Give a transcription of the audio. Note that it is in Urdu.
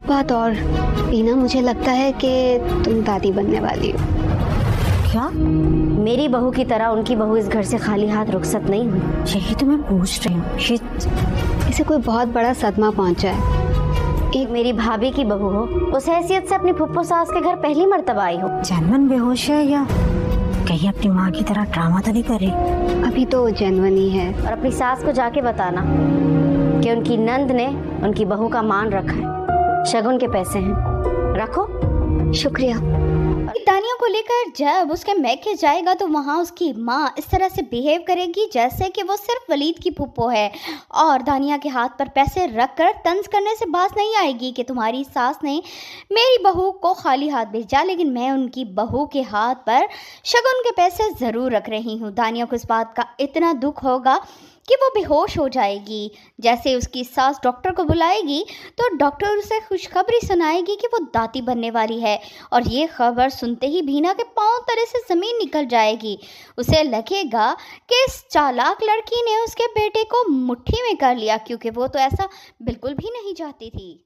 بات اور بینا، مجھے لگتا ہے کہ تم دادی بننے والی ہو۔ کیا؟ میری بہو کی طرح ان کی بہو اس گھر سے خالی ہاتھ رخصت نہیں ہوئی۔ یہی تو میں پوچھ رہی ہوں۔ اسے کوئی بہت بڑا صدمہ پہنچا ہے۔ ایک میری بھابھی کی بہو ہو، اس حیثیت سے اپنی پھپھو ساس کے گھر پہلی مرتبہ آئی ہو۔ جینون بے ہوش ہے یا کہیں اپنی ماں کی طرح ڈرامہ تو نہیں کر رہی؟ ابھی تو جینون ہی ہے۔ اور اپنی ساس کو جا کے بتانا کہ ان کی نند نے ان کی بہو کا مان رکھا ہے، شگن کے پیسے ہیں، رکھو۔ شکریہ۔ دانیہ کو لے کر جب اس کے میکے جائے گا تو وہاں اس کی ماں اس طرح سے بیہیو کرے گی جیسے کہ وہ صرف ولید کی پھپھو ہے، اور دانیہ کے ہاتھ پر پیسے رکھ کر طنز کرنے سے باز نہیں آئے گی کہ تمہاری ساس نے میری بہو کو خالی ہاتھ بھیجا، لیکن میں ان کی بہو کے ہاتھ پر شگن کے پیسے ضرور رکھ رہی ہوں۔ دانیہ کو اس بات کا اتنا دکھ ہوگا کہ وہ بے ہوش ہو جائے گی۔ جیسے اس کی ساس ڈاکٹر کو بلائے گی تو ڈاکٹر اسے خوشخبری سنائے گی کہ وہ داتی بننے والی ہے، اور یہ خبر سنتے ہی بینا کے پاؤں تلے سے زمین نکل جائے گی۔ اسے لگے گا کہ اس چالاک لڑکی نے اس کے بیٹے کو مٹھی میں کر لیا، کیونکہ وہ تو ایسا بالکل بھی نہیں چاہتی تھی۔